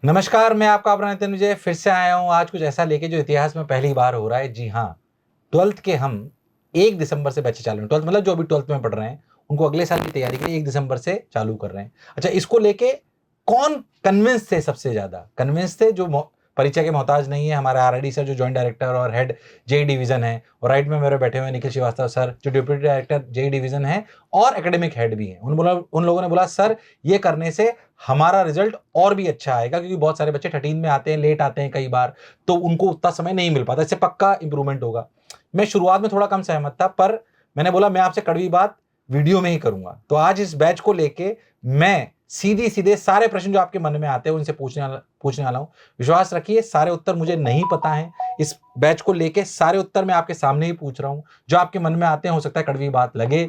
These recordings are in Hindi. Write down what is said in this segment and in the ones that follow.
नमस्कार, मैं आपका अपना नितिन विजय फिर से आया हूँ आज कुछ ऐसा लेके जो इतिहास में पहली बार हो रहा है। जी हाँ, 12th के हम 1 दिसंबर से बैच चालू हैं। 12th मतलब जो अभी 12th में पढ़ रहे हैं, उनको अगले साल की तैयारी के लिए 1 दिसंबर से चालू कर रहे हैं। अच्छा, इसको लेके कौन कन्विंस थे सबसे ज़्यादा? कन्विंस थे जो परिचय के मोहताज नहीं है, हमारे आरआरडी सर जो जॉइंट डायरेक्टर और हेड जेई डिवीज़न है, और राइट में मेरे बैठे हुए निखिल श्रीवास्तव सर जो डिप्टी डायरेक्टर जेई डिवीज़न है और एकेडमिक हेड भी हैं। उन लोगों ने बोला सर ये करने से हमारा रिजल्ट और भी अच्छा आएगा, क्योंकि बहुत सारे बच्चे 13 में आते हैं, लेट आते हैं कई बार, तो उनको उतना समय नहीं मिल पाता। इससे पक्का इंप्रूवमेंट होगा। मैं शुरुआत में थोड़ा कम सहमत था, पर मैंने बोला मैं आपसे कड़वी बात वीडियो में ही करूंगा। तो आज इस बैच को लेके मैं सीधे सारे प्रश्न जो आपके मन में आते हैं उनसे पूछने वाला हूं। विश्वास रखिए सारे उत्तर मुझे नहीं पता है। इस बैच को लेके सारे उत्तर मैं आपके सामने ही पूछ रहा हूं। जो आपके मन में आते हैं, हो सकता है कड़वी बात लगे,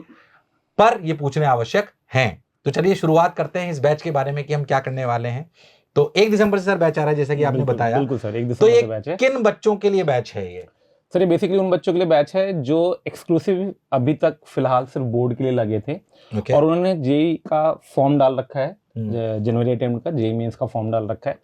पर ये पूछने आवश्यक हैं। तो चलिए शुरुआत करते हैं इस बैच के बारे में कि हम क्या करने वाले हैं। तो 1 दिसंबर से सर बैच आ रहा है, जैसा कि आपने बताया। बिल्कुल सर, 1 तो दिसंबर ये से बैच है। किन बच्चों के लिए बैच है ये? सर ये बेसिकली उन बच्चों के लिए बैच है जो एक्सक्लूसिव अभी तक फिलहाल सिर्फ बोर्ड के लिए लगे थे और उन्होंने जेई का फॉर्म डाल रखा है, जनवरी अटेम्प्ट का जेई मेंस का फॉर्म डाल रखा है।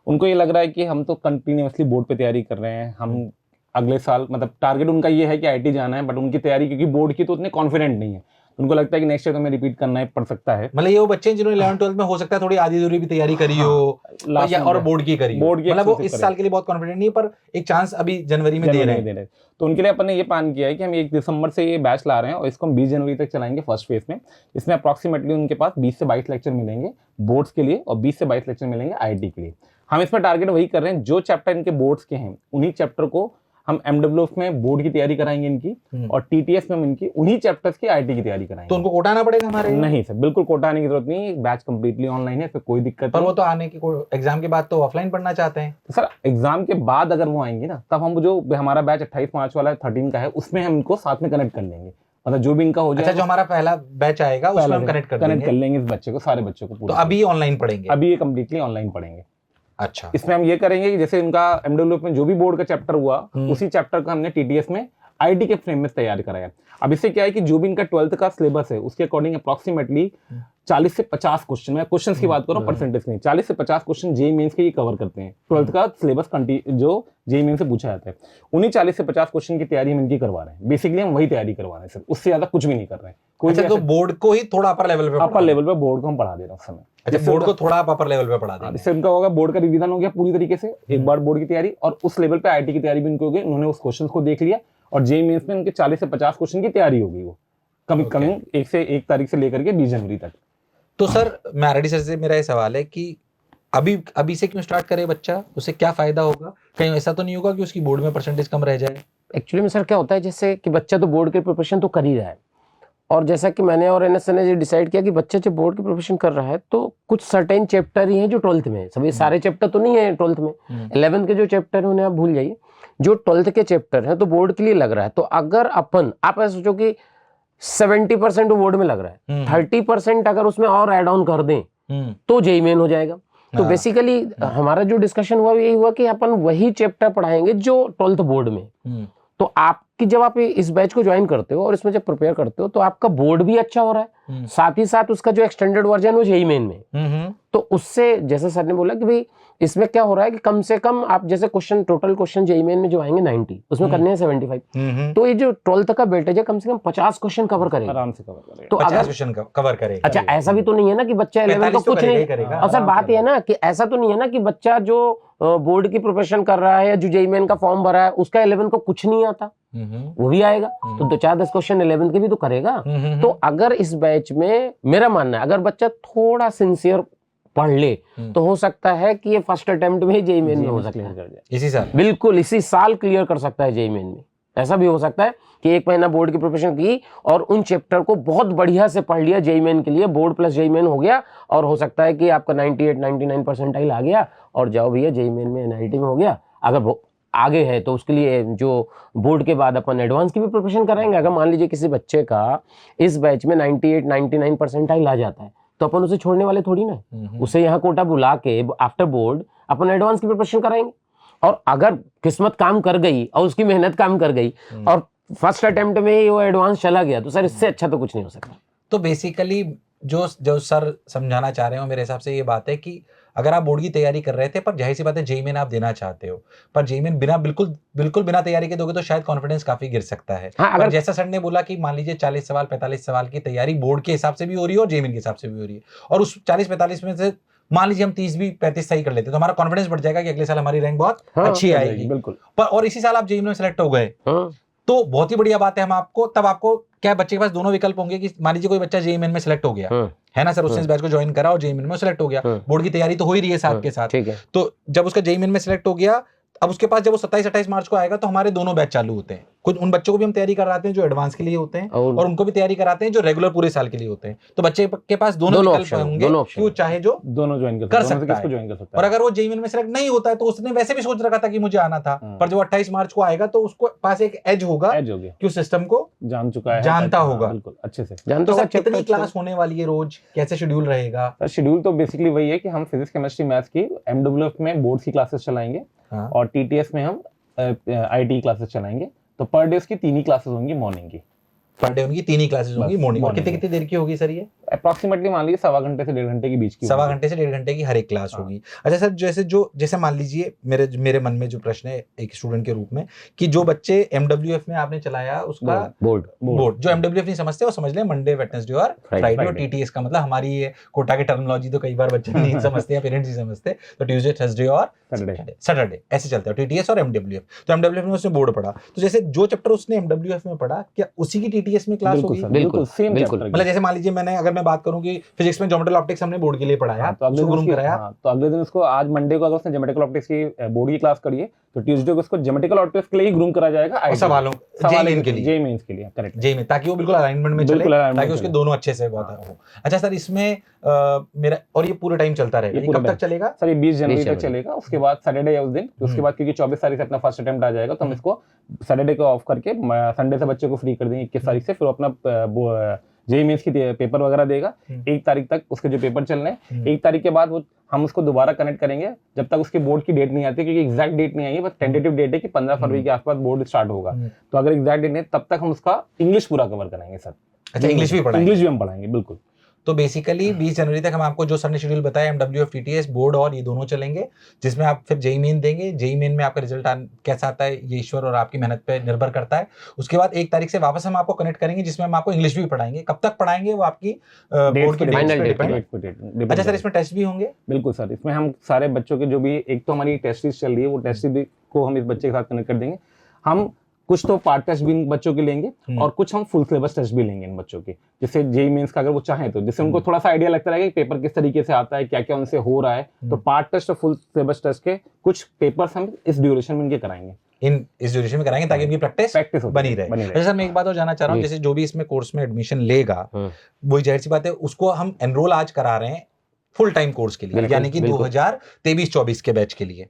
उनको ये लग रहा है कि हम तो कंटिन्यूअसली बोर्ड पे तैयारी कर रहे हैं, हम अगले साल मतलब टारगेट उनका ये है कि आईटी जाना है, बट उनकी तैयारी क्योंकि बोर्ड की तो उतने कॉन्फिडेंट नहीं है, उनको लगता है कि नेक्स्ट ईयर तो हमें रिपीट करना है, पड़ सकता है। मतलब ये वो बच्चे हैं जिन्होंने 11th 12th में हो सकता है थोड़ी आधी अधूरी भी तैयारी करी हो और बोर्ड की करी हो, मतलब वो इस साल के लिए बहुत कॉन्फिडेंट नहीं, पर एक चांस अभी जनवरी में दे रहे हैं। तो उनके लिए अपन ने ये प्लान किया है कि हम 1 दिसंबर से ये बैच ला रहे हैं और इसको हम 20 जनवरी तक चलाएंगे फर्स्ट फेज में। इसमें अप्रॉक्सीमेटली उनके पास 20 से 22 लेक्चर मिलेंगे बोर्ड्स के लिए और 20 से 22 लेक्चर मिलेंगे आईटी के लिए। हम इसमें टारगेट वही कर रहे हैं, जो चैप्टर इनके बोर्ड्स के हैं उन्हीं चैप्टर को हम एमडब्ल्यूएफ में बोर्ड की तैयारी कराएंगे इनकी, और टीटीएस में हम इनकी उन्हीं चैप्टर्स की आईटी की तैयारी कराएंगे। तो उनको कोटा आना पड़ेगा हमारे? नहीं सर, बिल्कुल कोटा आने की जरूरत नहीं, बैच कंप्लीटली ऑनलाइन है, फिर कोई दिक्कत नहीं। पर वो तो आने की एग्जाम के बाद तो ऑफलाइन पढ़ना चाहते हैं। तो सर एग्जाम के बाद अगर वो आएंगे ना, तब हम जो हमारा बैच 28 मार्च वाला 13 का है उसमें हम इनको साथ में कनेक्ट कर लेंगे, मतलब जो भी इनका हो जाए। अच्छा, जो हमारा पहला बैच आएगा उसमें हम कनेक्ट कर लेंगे इस बच्चे को, सारे बच्चों को। तो अभी ऑनलाइन पढ़ेंगे? अभी ये कंप्लीटली ऑनलाइन पढ़ेंगे। अच्छा, इसमें हम ये करेंगे कि जैसे उनका एमडब्ल्यू में जो भी बोर्ड का चैप्टर हुआ उसी चैप्टर का हमने टीटीएस में आईटी के फ्रेम में तैयार कराया। अब इससे क्या है कि जो भी इनका 12th का सिलेबस है उसके अकॉर्डिंग अप्रॉक्सीमेटली 40 से 50 क्वेश्चन, मैं क्वेश्चन की बात कर रहा हूँ, परसेंटेज नहीं, 40 से 50 क्वेश्चन जेई मेंस के ये कवर करते हैं। 12th का सिलेबस जो जेई मेंस से पूछा जाता है, उन्हीं 40 से 50 क्वेश्चन की तैयारी हम इनकी करवा रहे हैं। बेसिकली हम वही तैयारी करवा रहे हैं सर, उससे ज्यादा कुछ भी नहीं कर रहे हैं। अच्छा, तो बोर्ड को ही थोड़ा अपर लेवल पे बोर्ड को हम पढ़ा दे रहे हैं उस समय। अच्छा, बोर्ड को थोड़ा आप अपर लेवल पे पढ़ा देंगे। इससे उनका होगा बोर्ड का रिवीजन हो गया पूरी तरीके से, एक बार बोर्ड की तैयारी, और उस लेवल पे आईटी की तैयारी भी उनको हो गई, उन्होंने उस क्वेश्चन को देख लिया, और जेई मेंस में उनके 40 से 50 क्वेश्चन की तैयारी हो गई, वो कमिंग 1 तारीख से लेकर के 20 जनवरी तक। तो सर मैं आरडी सर से मेरा ये सवाल है कि अभी से क्यों स्टार्ट करे बच्चा, उससे क्या फायदा होगा? कहीं ऐसा तो नहीं होगा कि उसकी बोर्ड में परसेंटेज कम रह जाए? एक्चुअली में सर क्या होता है, जैसे कि बच्चा तो बोर्ड के प्रिपरेशन तो कर ही रहा है, और जैसा कि मैंने और एनएसए ने डिसाइड किया कि बच्चा जब बोर्ड की प्रिपरेशन कर रहा है तो कुछ सर्टेन चैप्टर ही हैं जो 12th में है। सभी सारे चैप्टर तो नहीं है 12th में, 11th के जो चैप्टर है उन्हें आप भूल जाइए, जो 12th के चैप्टर है तो बोर्ड के लिए लग रहा है। तो अगर आप ऐसा सोचो कि 70% वो बोर्ड में लग रहा है, 30% अगर उसमें और एड ऑन कर दें तो जेई मेन हो जाएगा। तो बेसिकली हमारा जो डिस्कशन हुआ यही हुआ कि अपन वही चैप्टर पढ़ाएंगे जो 12th बोर्ड में। तो आपकी जब आप इस बैच को ज्वाइन करते हो और इसमें जब प्रिपेयर करते हो तो आपका बोर्ड भी अच्छा हो रहा है, साथ ही साथ उसका जो एक्सटेंडेड वर्जन वो जेई मेन में। तो उससे जैसे सर ने बोला कि भाई इसमें क्या हो रहा है कि कम से कम आप जैसे टोटल क्वेश्चन जेई मेन में जो आएंगे 90, उसमें करने हैं 75। तो ये जो 12th का वेटेज है कम से कम 50 क्वेश्चन कवर करेगा, आराम से कवर करेगा। तो 50 क्वेश्चन कवर करेगा। अच्छा, ऐसा भी तो नहीं है ना कि बच्चा 11 का कुछ नहीं करेगा। और सर बात यह है ना कि ऐसा तो नहीं है ना कि बच्चा जो बोर्ड की प्रिपरेशन कर रहा है या जो जेई मेन का फॉर्म भरा है उसका 11 को कुछ नहीं आता, वो भी आएगा, तो 2-4-10 क्वेश्चन 11 के भी तो करेगा। तो अगर इस बैच में मेरा मानना है अगर बच्चा थोड़ा सिंसियर पढ़ ले तो हो सकता है कि ये फर्स्ट अटेम्प्ट में जेई मेन में हो सकता है, इसी साल, बिल्कुल इसी साल क्लियर कर सकता है जेई मेन में। ऐसा भी हो सकता है कि 1 महीना बोर्ड की प्रिपरेशन की और उन चैप्टर को बहुत बढ़िया से पढ़ लिया, जेई मेन के लिए बोर्ड प्लस जेई मेन हो गया, और हो सकता है कि आपका 98-99 परसेंटाइल आ गया और जाओ भैया जेई मेन में एनआईटी में हो गया। अगर वो आगे है तो उसके लिए जो बोर्ड के बाद अपन एडवांस की भी प्रिपरेशन कराएंगे। अगर मान लीजिए किसी बच्चे का इस बैच में 98-99 परसेंटाइल आ जाता है तो अपन उसे छोड़ने वाले थोड़ी ना, उसे यहाँ कोटा बुला के आफ्टर बोर्ड अपन एडवांस की प्रिपरेशन कराएंगे। और अगर किस्मत काम कर गई और उसकी मेहनत काम कर गई और फर्स्ट अटेम्प्ट में ही वो एडवांस चला गया तो सर इससे अच्छा तो कुछ नहीं हो सकता। तो बेसिकली जो सर समझाना चाह रहे हो मेरे हिसाब से ये बात है कि अगर आप बोर्ड की तैयारी कर रहे थे पर जाहिर सी बात है जेईई मेन आप देना चाहते हो, पर जेईई मेन बिल्कुल बिना तैयारी के दोगे तो शायद कॉन्फिडेंस काफी गिर सकता है। हाँ, पर अगर जैसा सर ने बोला कि मान लीजिए 40 सवाल 45 सवाल की तैयारी बोर्ड के हिसाब से भी हो रही है और जेईई मेन के हिसाब से भी हो रही है, और उस 40-45 में से मान लीजिए हम 30 भी 35 सही कर लेते तो हमारा कॉन्फिडेंस बढ़ जाएगा कि अगले साल हमारी रैंक बहुत हाँ, अच्छी आएगी। बिल्कुल। पर और इसी साल आप जेईई में सेलेक्ट हो गए हाँ, तो बहुत ही बढ़िया बात है। हम आपको तब आपको क्या बच्चे के पास दोनों विकल्प होंगे कि मान लीजिए कोई बच्चा जेईई मेन में सेलेक्ट हो गया हाँ, है ना सर, उसने इस बैच को ज्वाइन करा और जेईई मेन में सेलेक्ट हो गया, हाँ। बोर्ड की तैयारी तो हो ही रही है साथ हाँ, के साथ। ठीक है। तो जब उसका जेईई मेन में सेलेक्ट हो गया, अब उसके पास जब वो 27-28 मार्च को आएगा तो हमारे दोनों बैच चालू होते हैं। कुछ उन बच्चों को भी हम तैयारी कराते हैं जो एडवांस के लिए होते हैं और उनको भी तैयारी कराते हैं जो रेगुलर पूरे साल के लिए होते हैं। तो बच्चे के पास दोनों विकल्प option, होंगे दोनों कि वो option। चाहे जो दोनों ज्वाइन कर सकता है। ज्वाइन कर सकता और है। अगर वो जेईई मेन में सेलेक्ट नहीं होता है तो उसने वैसे भी सोच रखा था कि मुझे आना था, हाँ। पर जब 28 मार्च को आएगा तो उसको पास एक एज होगा एज हो गया, कि उस सिस्टम को जान चुका है, जानता हाँ, होगा। बिल्कुल अच्छे से। जानते तो हो सर कितनी क्लास होने वाली है, रोज कैसे शेड्यूल रहेगा? सर शेड्यूल तो बेसिकली वही है कि हम फिजिक्स केमिस्ट्री मैथ्स की एमडब्ल्यूएफ में बोर्ड की क्लासेस चलाएंगे हाँ। और टीटीएस में हम आईटी क्लासेस चलाएंगे। तो पर डे उसकी 3 ही क्लासेस होंगी मॉर्निंग की। पर डे उनकी 3 ही क्लासेस होंगी बस, मॉर्निंग। और morning कितनी में। कितनी देर की होगी सर ये? अप्रोक्सीमेटली मान लीजिए 1.25 घंटे से 1.5 घंटे के बीच की 1.25 होगी। घंटे से 1.5 घंटे की हर एक क्लास हाँ। होगी। अच्छा सर, जैसे मान लीजिए मेरे मन में जो प्रश्न है एक स्टूडेंट के रूप में कि जो बच्चे एमडब्ल्यूएफ में आपने चलाया उसका बोर्ड जो एमडब्ल्यूएफ नहीं समझते वो समझ लें मंडे, वेडनेसडे और फ्राइडे, और टीटीएस का मतलब हमारी ये कोटा की टर्मिनोलॉजी तो कई बार बच्चे नहीं समझते या पेरेंट्स नहीं समझते, तो ट्यूसडे, थर्सडे और सैटरडे ऐसे चलता है टीटीएस और एमडब्ल्यूएफ। तो एमडब्ल्यूएफ में उसने बोर्ड पढ़ा, तो जैसे जो चैप्टर उसने एमडब्ल्यूएफ में पढ़ा क्या उसी की टीटीएस में क्लास होगी? बिल्कुल सेम बिल्कुल। मतलब जैसे मान लीजिए अगर मैं बात करूं कि फिजिक्स में ज्योमेट्रिकल ऑप्टिक्स हमने बोर्ड के लिए पढ़ाया, तो अगले उसको दिन गुरुम कराया, तो अगले दिन उसको आज मंडे को अगर उसने ज्योमेट्रिकल ऑप्टिक्स की बोर्ड की क्लास करी है तो ट्यूसडे को उसको ज्योमेट्रिकल ऑप्टिक्स के लिए ही ग्रूम करा जाएगा और सवालों जेईई के लिए, जेईई मेंस के लिए, करेक्ट जेईई में, ताकि वो बिल्कुल अलाइनमेंट में चले, ताकि उसके दोनों अच्छे से बहुत हो। अच्छा सर, इसमें मेरा और ये पूरे टाइम चलता रहेगा, ये कब तक चलेगा सर? ये 20 जनवरी तक चलेगा। उसके बाद सैटरडे है उस दिन, उसके बाद क्योंकि 24 तारीख से अपना फर्स्ट अटेम्प्ट आ जाएगा तो हम इसको सैटरडे को ऑफ करके संडे से बच्चे को फ्री कर देंगे 21 तारीख से। फिर अपना जेईई मेंस की पेपर वगैरह देगा 1 तारीख तक, उसके जो पेपर चल रहे हैं 1 तारीख के बाद वो हम उसको दोबारा कनेक्ट करेंगे जब तक उसकी बोर्ड की डेट नहीं आती, क्योंकि एग्जैक्ट डेट नहीं आई है, बस टेंटेटिव डेट है कि 15 फरवरी के आसपास बोर्ड स्टार्ट होगा। तो अगर एग्जैक्ट डेट नहीं तब तक हम उसका इंग्लिश पूरा कवर कराएंगे सर। अच्छा, इंग्लिश भी पढ़ाएंगे? इंग्लिश भी हम पढ़ाएंगे बिल्कुल। तो बेसिकली 20 जनवरी तक हम आपको जो सर ने शेड्यूल बताया एमडब्ल्यूएफ, टीटीएस, बोर्ड और ये दोनों चलेंगे, जिसमें आप फिर जेईई मेन देंगे। जेईई मेन में आपका रिजल्ट कैसा आता है ये ईश्वर और आपकी मेहनत पे निर्भर करता है। उसके बाद 1 तारीख से वापस हम आपको कनेक्ट करेंगे जिसमें हम आपको इंग्लिश भी पढ़ाएंगे। कब तक पढ़ाएंगे वो आपकी बोर्ड की डेट पे डिपेंड। अच्छा सर, इसमें टेस्ट भी होंगे? बिल्कुल सर, इसमें हम सारे बच्चों के जो भी, एक तो हमारी टेस्ट सीरीज चल रही है वो टेस्ट सीरीज को हम इस बच्चे के साथ कनेक्ट कर देंगे। हम कुछ तो पार्ट टेस्ट भी इन बच्चों के लेंगे और कुछ हम फुल सिलेबस टेस्ट भी लेंगे इन बच्चों के, जिससे जेईई मेंस का अगर वो चाहें तो, जिससे उनको थोड़ा सा आइडिया लगता रहेगा कि पेपर किस तरीके से आता है, क्या क्या उनसे हो रहा है। तो पार्ट टेस्ट और फुल सिलेबस टेस्ट के कुछ पेपर्स हम इस ड्यूरेशन में इनके कराएंगे, इस ड्यूरेशन में कराएंगे ताकि इनकी प्रैक्टिस बनी रहे। अच्छा सर, मैं एक बात और जानना चाह रहा हूँ, जैसे जो भी इसमें कोर्स में एडमिशन लेगा वही जाहिर सी बात है उसको हम एनरोल आज करा रहे हैं फुल टाइम कोर्स के लिए, यानी कि 2023-24 के बैच के लिए।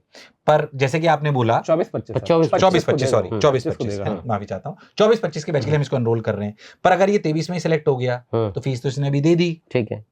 पर जैसे कि आपने बोला 24-25 सॉरी 24-25 माफी चाहता हूँ, 24-25 के बैच के लिए हम इसको एनरोल कर रहे हैं। पर अगर ये 23 में ही सिलेक्ट हो गया तो फीस तो इसने अभी दे दी, ठीक है।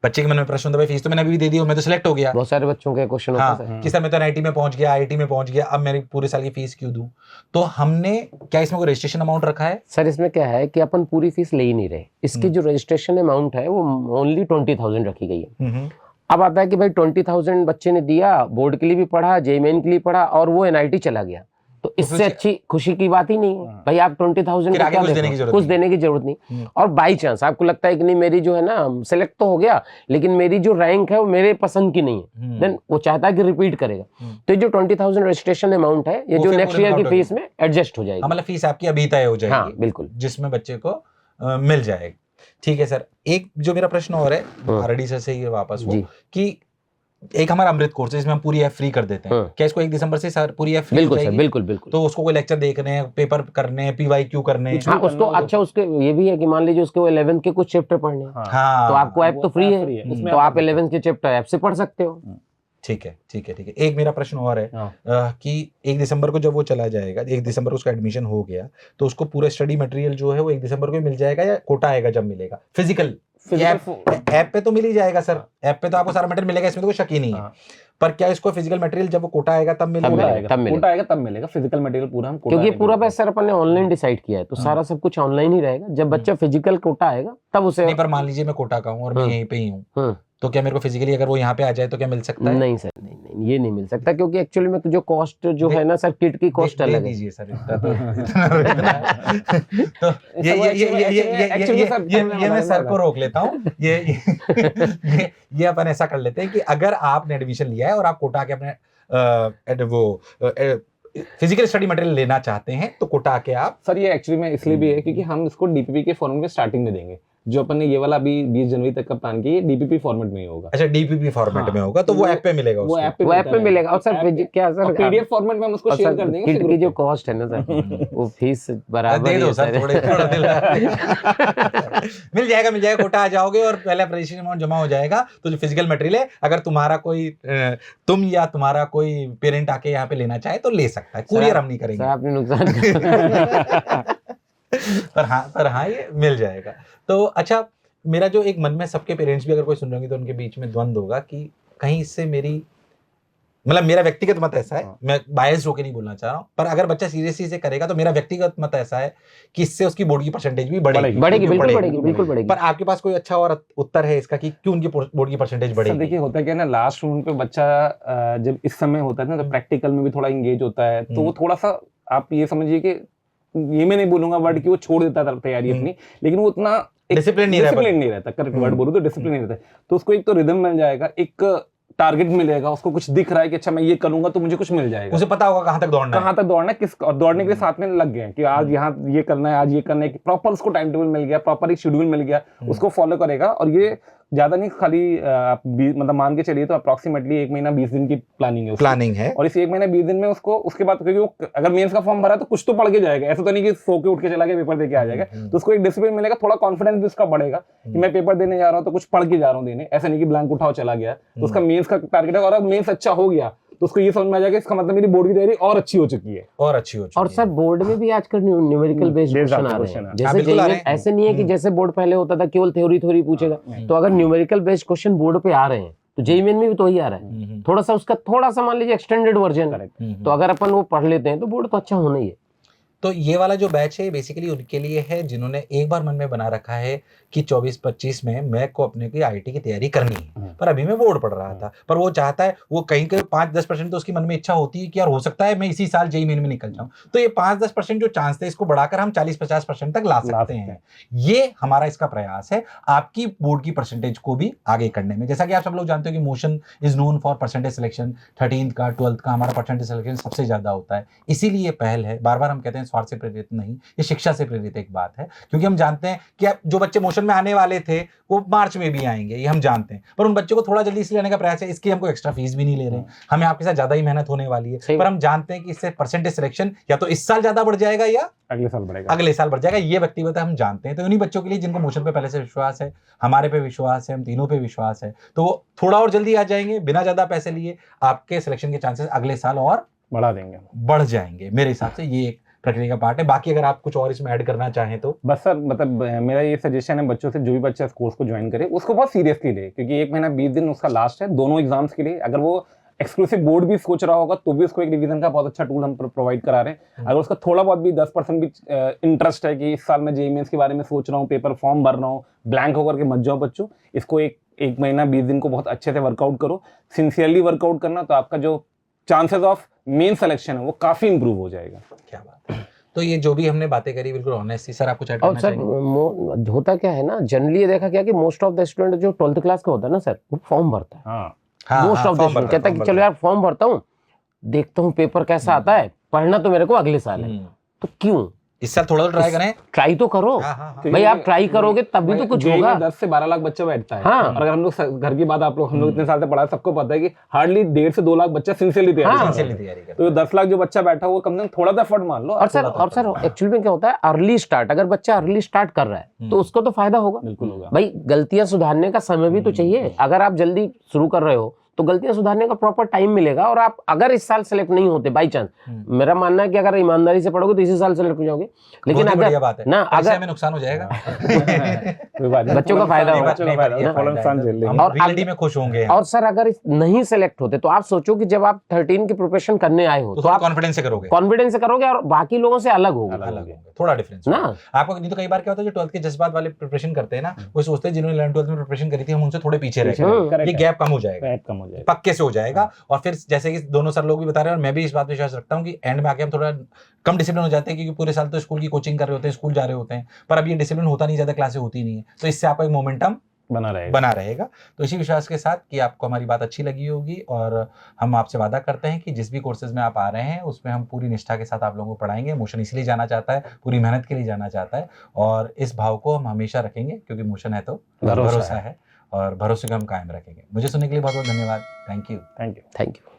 बच्चे के मन में प्रश्न होता है फीस तो मैंने अभी दे दी और मैं तो सिलेक्ट हो गया। बहुत सारे बच्चों के क्वेश्चन होते हैं कि सर मैं तो एनआईटी में पहुंच गया, आईआईटी में पहुंच गया, अब मेरी पूरे साल की फीस क्यों दूं? तो हमने क्या इसमें कोई रजिस्ट्रेशन अमाउंट रखा है? सर इसमें क्या है कि अपन पूरी फीस ले ही नहीं रहे, इसकी जो रजिस्ट्रेशन अमाउंट है वो ओनली 20,000 रखी गई है। अब आता है कि भाई 20,000 बच्चे ने दिया, बोर्ड के लिए भी पढ़ा, जेईई मेन के लिए पढ़ा और वो एनआईटी चला गया, तो इससे अच्छी खुशी की बात ही नहीं है भाई। आप 20,000 का क्या कुछ देने की जरूरत नहीं। और बाई चांस आपको लगता है कि नहीं मेरी जो है ना सेलेक्ट तो हो गया लेकिन मेरी जो रैंक है वो मेरे पसंद की नहीं है, देन वो चाहता है कि रिपीट करेगा। तो ये जो 20,000 रजिस्ट्रेशन अमाउंट है ये जो नेक्स्ट ईयर की फीस में एडजस्ट हो जाएगी। मतलब फीस आपकी अभी तय हो जाएगी? हाँ बिल्कुल, जिसमें बच्चे को मिल जाएगा। ठीक है सर, एक जो मेरा प्रश्न और है आरडी सर से ये वापस हो कि एक हमारा अमृत कोर्स है जिसमें हम पूरी एफ फ्री कर देते हैं, क्या इसको 1 दिसंबर से सर पूरी एफ फ्री? बिल्कुल सर, बिल्कुल। तो उसको कोई लेक्चर देखने हैं, पेपर करने हैं, पीवाईक्यू करने हैं? हाँ उसको, अच्छा उसके ये भी है कि मान लीजिए उसके 11th के कुछ चैप्टर पढ़ने हैं, तो आपको ऐप तो फ्री है, तो आप 11th के चैप्टर ऐप से पढ़ सकते हो। ठीक है। एक मेरा प्रश्न और है कि 1 दिसंबर को जब वो चला जाएगा, 1 दिसंबर को उसका एडमिशन हो गया तो उसको पूरा स्टडी मटेरियल जो है वो 1 दिसंबर को मिल जाएगा या कोटा आएगा जब मिलेगा? फिजिकल ऐप पे तो मिल ही जाएगा सर, ऐप पे तो आपको सारा मटेरियल मिलेगा, इसमें तो कोई शक ही नहीं है। पर क्या इसको फिजिकल मटेरियल जब वो कोटा आएगा तब मिलेगा? फिजिकल मटेरियल पूरा हम, क्योंकि पूरा पैसा सर अपन ने ऑनलाइन डिसाइड किया है तो सारा सब कुछ ऑनलाइन ही रहेगा। जब बच्चा फिजिकल कोटा आएगा तब उसे, नहीं पर मान लीजिए मैं कोटा का हूँ और मैं यहीं पे ही हूँ तो क्या मेरे को फिजिकली अगर वो यहाँ पे आ जाए तो क्या मिल सकता है? नहीं सर, नहीं ये नहीं मिल सकता, क्योंकि एक्चुअली में जो कॉस्ट जो है ना सर, किट की कॉस्ट दे अलग है। दीजिए सर इतना तो ये मैं सर को रोक लेता हूँ। ये अपन ऐसा कर लेते हैं कि अगर आपने एडमिशन लिया है और आप कोटा के अपने वो फिजिकल स्टडी मटेरियल लेना चाहते हैं तो कोटा के आप। सर ये एक्चुअली में इसलिए भी है क्योंकि हम इसको डीपीपी के फॉर्मेट में स्टार्टिंग में देंगे। जो अपन ने ये वाला अभी 20 जनवरी तक का प्लान किया, डीपीपी फॉर्मेट में ही होगा। अच्छा, डीपीपी फॉर्मेट हाँ, में होगा तो वो ऐप पे मिलेगा, वो ऐप पे मिलेगा। और सर क्या सर पीडीएफ फॉर्मेट में हम उसको शेयर कर देंगे। किट की जो कॉस्ट है ना सर, वो फीस बराबर दे दो सर, थोड़ा दिल मिल जाएगा। कोटा आ जाओगे और पहले रजिस्ट्रेशन अमाउंट जमा हो जाएगा तो जो फिजिकल मटेरियल है, अगर तुम्हारा कोई तुम या तुम्हारा कोई पेरेंट आके यहाँ पे लेना चाहे तो ले सकता है। कुरियर हम नहीं करेंगे सर, आपने नुकसान पर हाँ ये मिल जाएगा। तो अच्छा, मेरा जो एक मन में, सबके पेरेंट्स भी अगर कोई सुन रहे होंगे तो उनके बीच में द्वंद होगा कि कहीं इससे मेरा व्यक्तिगत मत ऐसा है, मैं बायस्ड होकर नहीं बोलना चाह रहा हूँ, पर अगर बच्चा सीरियसली से करेगा तो मेरा व्यक्तिगत मत ऐसा है कि इससे उसकी बोर्ड की परसेंटेज भी बढ़ेगी। बिल्कुल बढ़ेगी। पर आपके पास कोई अच्छा और उत्तर है इसका कि क्यों उनकी बोर्ड की परसेंटेज बढ़ेगी? देखिए होता क्या है ना, लास्ट राउंड पे बच्चा जब इस समय होता है ना तो प्रैक्टिकल में भी थोड़ा इंगेज होता है, तो वो थोड़ा सा, आप ये समझिए कि ये मैं नहीं बोलूंगा वर्ड कि वो छोड़ देता था तैयारी अपनी, लेकिन वो उतना डिसिप्लिन नहीं रहता। करेक्ट वर्ड बोलूं तो डिसिप्लिन नहीं रहता। तो उसको एक तो रिदम मिल जाएगा, एक टारगेट मिलेगा, उसको कुछ दिख रहा है कि अच्छा मैं ये करूंगा तो मुझे कुछ मिल जाएगा। उसे पता होगा कहां तक दौड़ना है, किस और दौड़ने के लिए साथ में लग गए कि आज यहाँ ये करना है, आज ये करना है, प्रॉपर उसको टाइम टेबल मिल गया, प्रॉपर एक शेड्यूल मिल गया, उसको फॉलो करेगा। और ये ज्यादा नहीं, खाली आप मतलब मान के चलिए तो अप्रॉक्सीमेटली 1 महीना 20 दिन की प्लानिंग है। और इस 1 महीना 20 दिन में उसको, उसके बाद क्योंकि वो अगर मेंस का फॉर्म भरा तो कुछ तो पढ़ के जाएगा, ऐसा तो नहीं कि सो के उठ के चला गया पेपर देके आ जाएगा। तो उसको एक डिसिप्लिन मिलेगा, थोड़ा कॉन्फिडेंस भी उसका बढ़ेगा कि मैं पेपर देने जा रहा हूँ तो कुछ पढ़ के जा रहा हूँ देने, ऐसा नहीं कि ब्लैंक उठाओ चला गया। तो उसका मेंस का टारगेट है, और अगर मेंस अच्छा हो गया तो उसको ये समझ में आ जाएगा इसका मतलब मेरी बोर्ड की तैयारी और अच्छी हो चुकी है। और सर बोर्ड में भी आजकल न्यूमेरिकल बेस्ड क्वेश्चन आ रहे हैं। जैसे जेईई ऐसे नहीं है कि जैसे बोर्ड पहले होता था केवल थ्योरी पूछेगा, तो अगर न्यूमेरिकल बेस्ड क्वेश्चन बोर्ड पे आ रहे हैं तो जेईई में भी तो ही आ रहा है। थोड़ा सा उसका थोड़ा सा मान लीजिए एक्सटेंडेड वर्जन, तो अगर अपन वो पढ़ लेते हैं तो बोर्ड तो अच्छा होना ही है। तो ये वाला जो बैच है बेसिकली उनके लिए है जिन्होंने एक बार मन में बना रखा है कि 24-25 में मैं को अपने की आईटी की तैयारी करनी है, पर अभी मैं बोर्ड पढ़ रहा था, पर वो चाहता है, वो कहीं 5-10% तो उसकी मन में इच्छा होती है कि यार हो सकता है मैं इसी साल जेईई मेन में निकल जाऊं, तो ये 5-10% जो चांस थे इसको बढ़ाकर हम 40-50% तक ला सकते हैं। ये हमारा इसका प्रयास है आपकी बोर्ड की परसेंटेज को भी आगे करने में। जैसा कि आप सब लोग जानते हो कि motion is known for percentage selection, 13th का 12th का हमारा परसेंटेज सिलेक्शन सबसे ज्यादा होता है, इसीलिए पहल है। बार बार हम कहते हैं स्वार्थ से प्रेरित नहीं, ये शिक्षा से प्रेरित एक बात है, क्योंकि हम जानते हैं कि जो बच्चे मोशन में आने वाले थे वो मार्च में भी आएंगे, ये हम जानते हैं, पर उन बच्चों को थोड़ा जल्दी इसलिए लेने का प्रयास है, इसकी हमको एक्स्ट्रा फीस भी नहीं ले रहे हैं, हमें आपके साथ ज्यादा ही मेहनत होने वाली है, पर हम जानते हैं कि इससे परसेंटेज सिलेक्शन या तो इस साल ज्यादा बढ़ जाएगा या अगले साल बढ़ जाएगा, ये व्यक्तिगत हम जानते हैं। तो उन्हीं बच्चों के लिए जिनको मोशन पे पहले से विश्वास है, हमारे पे विश्वास है, हम तीनों पे विश्वास है, तो वो थोड़ा और जल्दी आ जाएंगे, बिना ज्यादा पैसे लिए आपके सिलेक्शन के चांसेस अगले साल और बढ़ जाएंगे। मेरे हिसाब से ये एक प्रक्रिया का पार्ट है। बाकी अगर आप कुछ और इसमें ऐड करना चाहें तो। बस सर, मतलब मेरा ये सजेशन है बच्चों से, जो भी बच्चा इस कोर्स को ज्वाइन करे उसको बहुत सीरियसली ले, क्योंकि 1 महीना 20 दिन उसका लास्ट है दोनों एग्जाम्स के लिए। अगर वो एक्सक्लूसिव बोर्ड भी सोच रहा होगा तो भी उसको एक रिवीजन का बहुत अच्छा टूल हम प्रोवाइड करा रहे हैं। अगर उसका थोड़ा बहुत भी 10% भी इंटरेस्ट है कि इस साल मैं जेईई मेंस के बारे में सोच रहा हूँ, पेपर फॉर्म भर रहा हूँ, ब्लैंक होकर के मत जाओ बच्चों, इसको एक महीना 20 दिन को बहुत अच्छे से वर्कआउट करो, सिंसियरली वर्कआउट करना, तो आपका जो चांसेस ऑफ मेन सिलेक्शन है वो काफी इंप्रूव हो जाएगा। क्या बात है। तो ये जो भी हमने बातें करी बिल्कुल ऑनेस्टली, सर आप कुछ ऐड करना चाहेंगे? और सर होता क्या है ना, जनरली ये देखा गया कि मोस्ट ऑफ द स्टूडेंट जो 12th क्लास का होता है ना सर, वो फॉर्म भरता है। मोस्ट ऑफ द स्टूडेंट कहता है कि चलो यार फॉर्म भरता हूँ, देखता हूँ पेपर कैसा आता है, पढ़ना तो मेरे को अगले साल है। तो क्यों इस साल थोड़ा तो ट्राई करें, ट्राई तो करो भाई, आप ट्राई करोगे तभी तो कुछ होगा। 10 से 12 लाख बच्चा बैठता है। हाँ। और अगर हम लोग घर की बात, हम लोग इतने साल से पढ़ा, सबको पता है कि हार्डली 1.5 से 2 लाख बच्चा सिंसियरली तैयारी करता है। तो 10 लाख जो बच्चा बैठा वो कम से कम थोड़ा सा एफर्ट मान लो। और सर एक्चुअली में क्या होता है, अर्ली स्टार्ट, अगर बच्चा अर्ली स्टार्ट कर रहा है तो उसको तो फायदा होगा, बिल्कुल होगा भाई। गलतियां सुधारने का समय भी तो चाहिए। अगर आप जल्दी शुरू कर रहे हो तो गलतियां सुधारने का प्रॉपर टाइम मिलेगा। और आप अगर इस साल सेलेक्ट नहीं होते बाई चांस, मेरा मानना है कि अगर ईमानदारी से पढ़ोगे तो इसी साल सेलेक्ट हो जाओगे। लेकिन बहुत ही बढ़िया अगर बात है ना, पैसे अगर में नुकसान हो जाएगा कोई बात नहीं, बच्चों का फायदा होगा। बच्चों का फायदा, फॉलोइंग नुकसान झेल लेंगे। हम और रियलिटी में खुश होंगे और सर अगर नहीं सेलेक्ट होते तो आप सोचो कि जब आप 13 की प्रिपरेशन करने आए हो तो तो आप आप कॉन्फिडेंस से करोगे, कॉन्फिडेंस से करोगे और बाकी लोगों से अलग होगे अलग होंगे, थोड़ा डिफरेंस ना। आपको। नहीं तो कई बार क्या होता है जो 12th के जज्बात वाले प्रिपरेशन करते हैं ना, वो सोचते हैं जिन्होंने 11th 12th में प्रिपरेशन करी थी हम उनसे थोड़े पीछे रह गए, Correct ये है। गैप कम हो जाएगा, गैप कम हो जाएगा। पक्के से हो जाएगा। और फिर जैसे कि दोनों सर लोग भी बता रहे हैं और मैं भी इस बात पे विश्वास रखता हूँ कि एंड में आके हम थोड़ा कम डिसिप्लिन हो जाते हैं, क्योंकि पूरे साल तो स्कूल की कोचिंग कर रहे होते हैं, स्कूल जा रहे होते हैं, पर अब ये डिसिप्लिन होता नहीं, ज्यादा क्लासें होती नहीं है, तो इससे आपका एक मोमेंटम बना रहेगा। तो इसी विश्वास के साथ कि आपको हमारी बात अच्छी लगी होगी, और हम आपसे वादा करते हैं कि जिस भी कोर्सेज में आप आ रहे हैं उसमें हम पूरी निष्ठा के साथ आप लोगों को पढ़ाएंगे। मोशन इसलिए जाना चाहता है, पूरी मेहनत के लिए जाना चाहता है, और इस भाव को हम हमेशा रखेंगे, क्योंकि मोशन है तो भरोसा है, और भरोसे को हम कायम रखेंगे। मुझे सुनने के लिए बहुत बहुत धन्यवाद। Thank you. Thank you.